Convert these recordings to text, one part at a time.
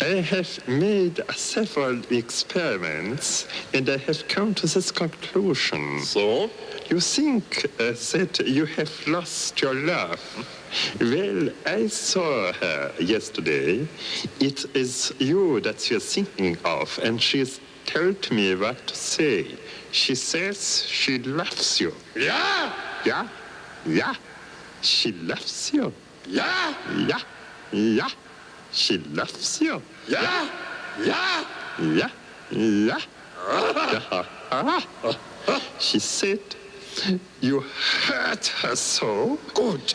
I have made several experiments and I have come to this conclusion. So? You think that you have lost your love? Well, I saw her yesterday. It is you that you're thinking of, and she's told me what to say. She says she loves you. Yeah? Yeah? Yeah. She loves you. Yeah? Yeah. Yeah. She loves you. Yeah? Yeah? Yeah. Yeah. She said you hurt her so. Good.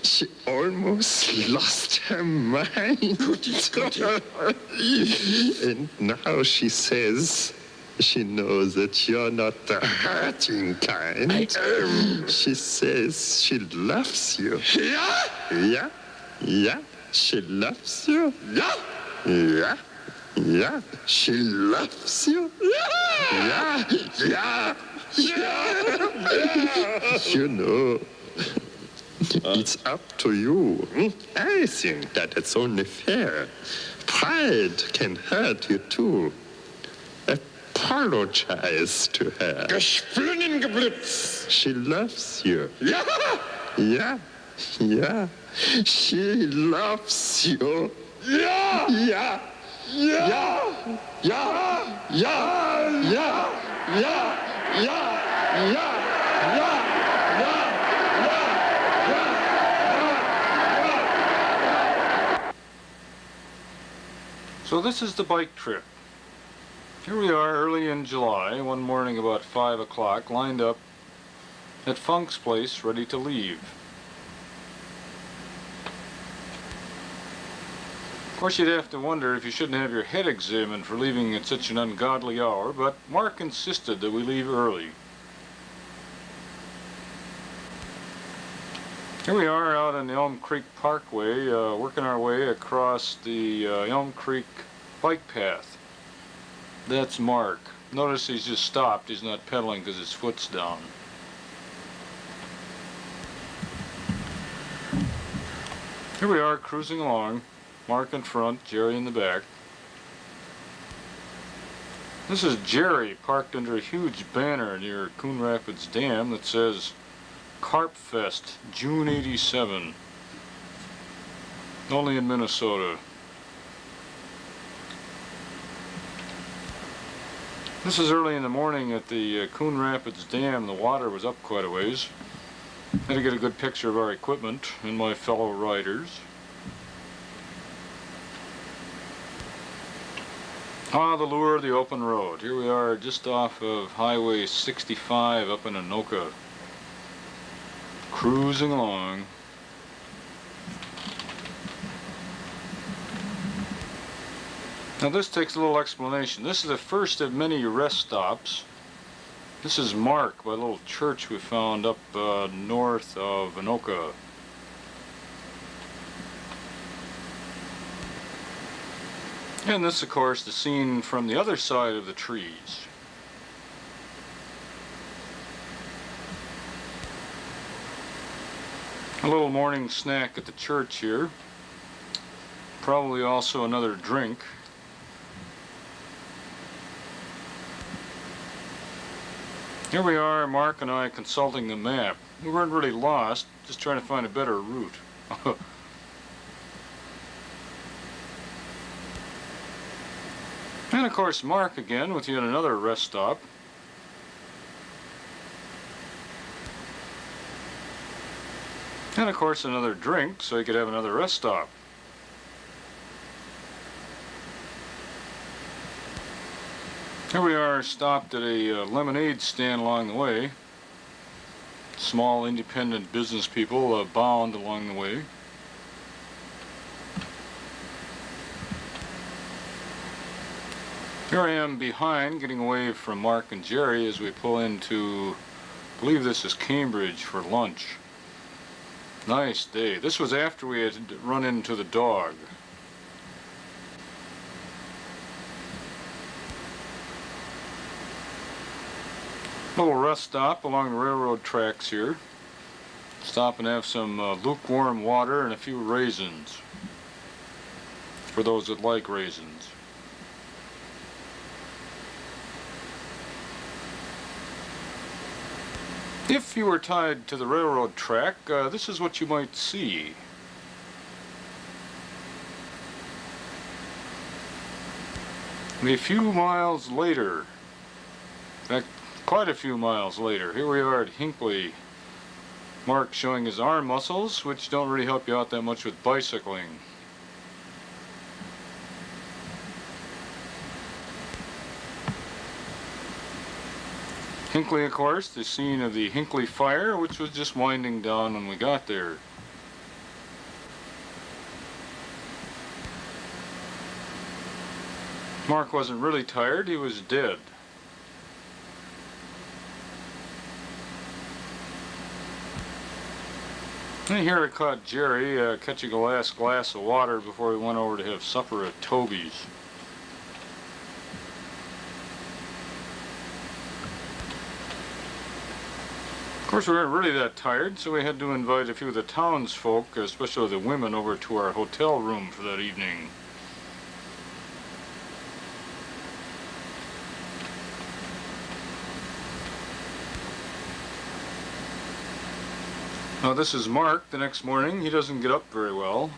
She almost lost her mind. And now she says she knows that you're not the hurting kind. I am. She says she loves you. Yeah? Yeah? Yeah? She loves you. Yeah? Yeah? Yeah? She loves you. Yeah? Yeah? Yeah? You know, it's up to you. I think that it's only fair. Pride can hurt you too. Apologize to her. Gesplünnengeblitz. She loves you. Ja? Yeah, yeah. She loves you. Ja? Yeah, Ja? yeah, yeah, yeah, yeah, yeah, yeah, yeah. So this is the bike trip. Here we are early in July, one morning about 5 o'clock, lined up at Funk's place, ready to leave. Of course, you'd have to wonder if you shouldn't have your head examined for leaving at such an ungodly hour, but Mark insisted that we leave early. Here we are out on the Elm Creek Parkway, working our way across the Elm Creek bike path. That's Mark. Notice he's just stopped. He's not pedaling because his foot's down. Here we are cruising along. Mark in front, Jerry in the back. This is Jerry parked under a huge banner near Coon Rapids Dam that says Carp Fest, June '87. Only in Minnesota. This is early in the morning at the Coon Rapids Dam. The water was up quite a ways. Had to get a good picture of our equipment and my fellow riders. Ah, the lure of the open road. Here we are just off of Highway 65 up in Anoka. Cruising along. Now this takes a little explanation. This is the first of many rest stops. This is Mark, by a little church we found up north of Anoka. And this, of course, the scene from the other side of the trees. A little morning snack at the church here. Probably also another drink. Here we are, Mark and I, consulting the map. We weren't really lost, just trying to find a better route. And of course Mark again with yet another rest stop. And of course another drink so he could have another rest stop. Here we are stopped at a lemonade stand along the way. Small independent business people bound along the way. Here I am behind, getting away from Mark and Jerry as we pull into, I believe this is Cambridge, for lunch. Nice day. This was after we had run into the dog. Little rest stop along the railroad tracks here. Stop and have some lukewarm water and a few raisins, for those that like raisins. If you were tied to the railroad track, this is what you might see. A few miles later, in fact, quite a few miles later, here we are at Hinckley. Mark showing his arm muscles, which don't really help you out that much with bicycling. Hinckley, of course, the scene of the Hinckley fire, which was just winding down when we got there. Mark wasn't really tired, he was dead. And here I caught Jerry catching a last glass of water before we went over to have supper at Toby's. Of course, we weren't really that tired, so we had to invite a few of the townsfolk, especially the women, over to our hotel room for that evening. Now this is Mark the next morning. He doesn't get up very well.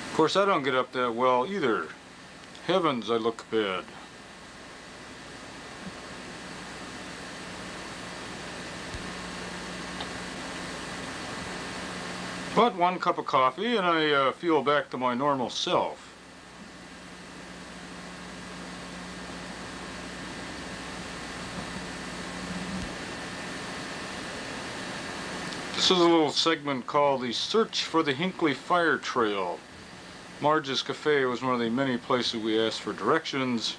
Of course, I don't get up that well either. Heavens, I look bad. But one cup of coffee and I feel back to my normal self. This is a little segment called the Search for the Hinckley Fire Trail. Marge's Cafe was one of the many places we asked for directions.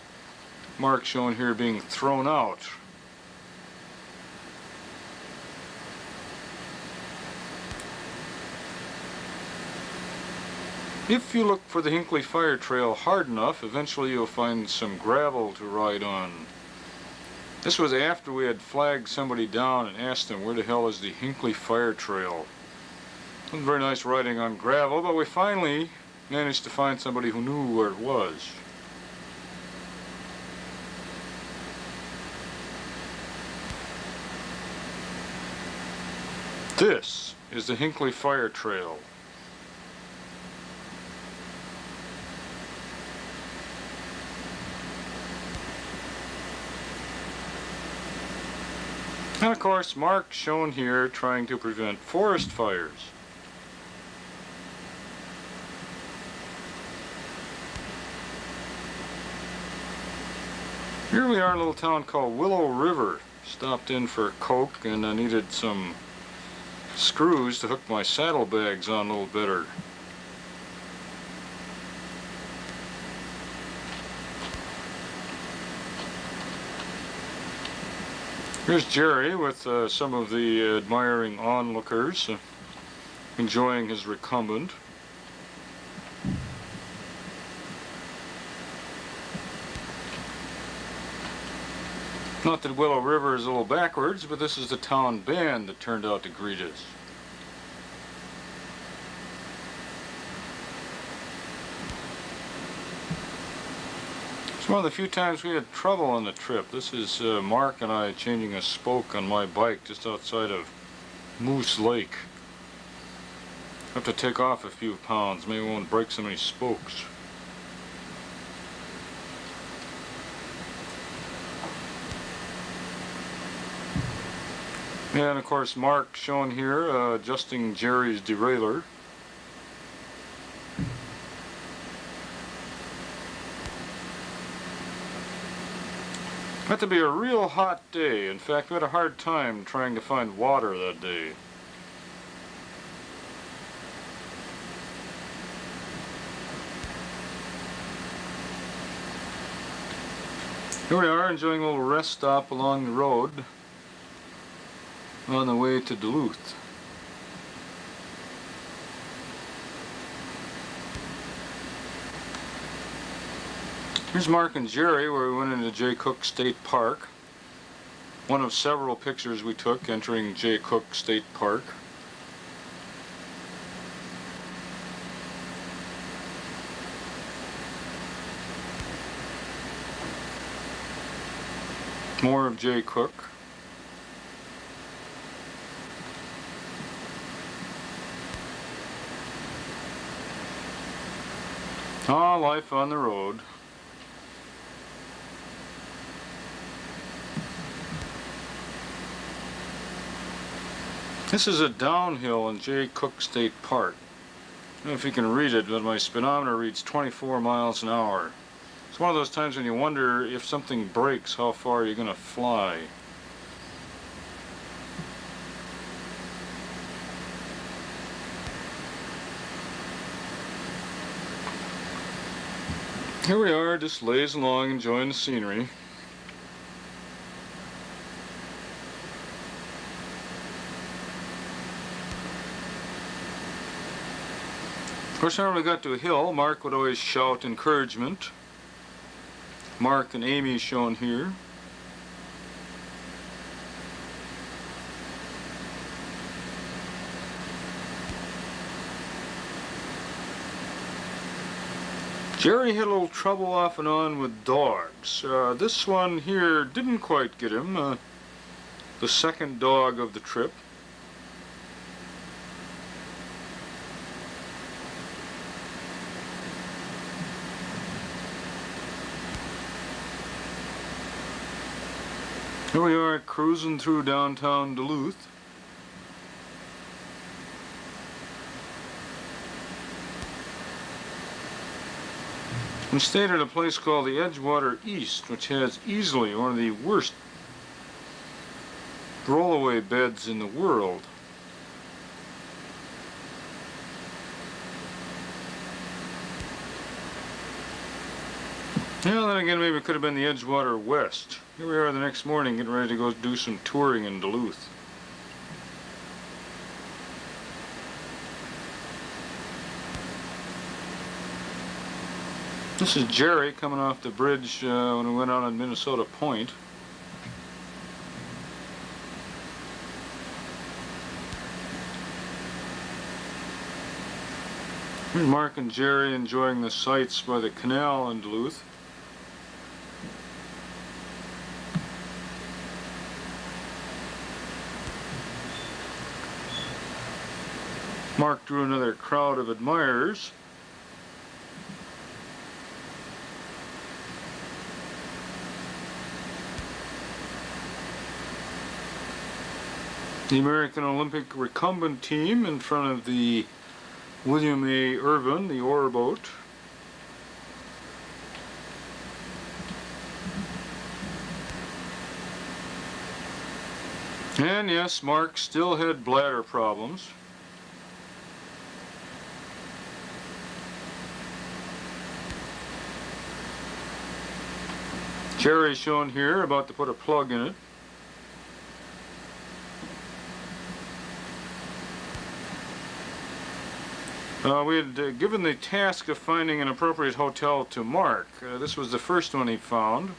Mark shown here being thrown out. If you look for the Hinckley Fire Trail hard enough, eventually you'll find some gravel to ride on. This was after we had flagged somebody down and asked them where the hell is the Hinckley Fire Trail. It wasn't very nice riding on gravel, but we finally managed to find somebody who knew where it was. This is the Hinckley Fire Trail. And of course, Mark shown here trying to prevent forest fires. Here we are in a little town called Willow River. Stopped in for a Coke and I needed some screws to hook my saddlebags on a little better. Here's Jerry with some of the admiring onlookers, enjoying his recumbent. Not that Willow River is a little backwards, but this is the town band that turned out to greet us. It's one of the few times we had trouble on the trip. This is Mark and I changing a spoke on my bike just outside of Moose Lake. Have to take off a few pounds, maybe we won't break so many spokes. And of course Mark shown here adjusting Jerry's derailleur. It had to be a real hot day. In fact, we had a hard time trying to find water that day. Here we are enjoying a little rest stop along the road on the way to Duluth. Here's Mark and Jerry, where we went into Jay Cooke State Park. One of several pictures we took entering Jay Cooke State Park. More of Jay Cooke. Ah, life on the road. This is a downhill in Jay Cooke State Park. I don't know if you can read it, but my speedometer reads 24 miles an hour. It's one of those times when you wonder if something breaks, how far you're going to fly. Here we are, just lays along, enjoying the scenery. Of course, whenever we got to a hill, Mark would always shout encouragement. Mark and Amy shown here. Jerry had a little trouble off and on with dogs. This one here didn't quite get him. The second dog of the trip. Here we are cruising through downtown Duluth. We stayed at a place called the Edgewater East, which has easily one of the worst rollaway beds in the world. Yeah, then again, maybe it could have been the Edgewater West. Here we are the next morning getting ready to go do some touring in Duluth. This is Jerry coming off the bridge when we went out on Minnesota Point. Here's Mark and Jerry enjoying the sights by the canal in Duluth. Mark drew another crowd of admirers. The American Olympic recumbent team in front of the William A. Irvin, the oar boat. And yes, Mark still had bladder problems. Jerry shown here, about to put a plug in it. We had given the task of finding an appropriate hotel to Mark. This was the first one he found.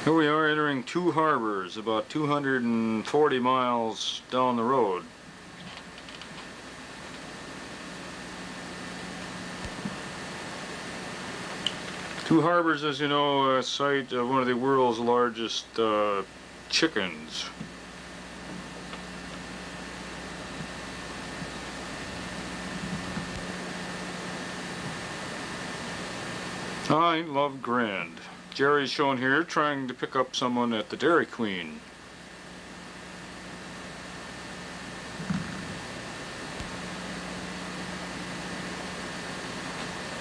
Here we are entering Two Harbors, about 240 miles down the road. Two Harbors, as you know, a site of one of the world's largest chickens. I love Grand. Jerry's shown here trying to pick up someone at the Dairy Queen.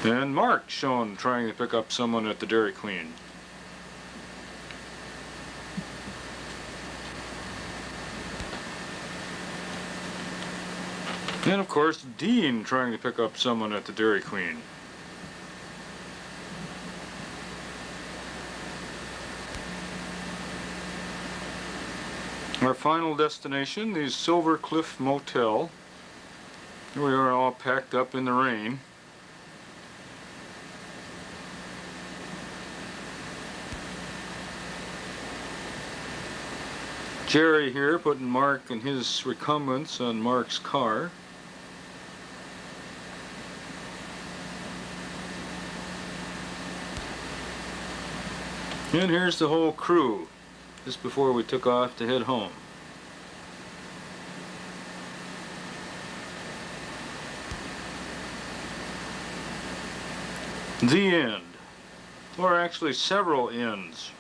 And Mark shown trying to pick up someone at the Dairy Queen. And of course, Dean trying to pick up someone at the Dairy Queen. Our final destination, the Silver Cliff Motel. Here we are all packed up in the rain. Jerry here putting Mark and his recumbents on Mark's car. And here's the whole crew, just before we took off to head home. The end. Or actually several ends.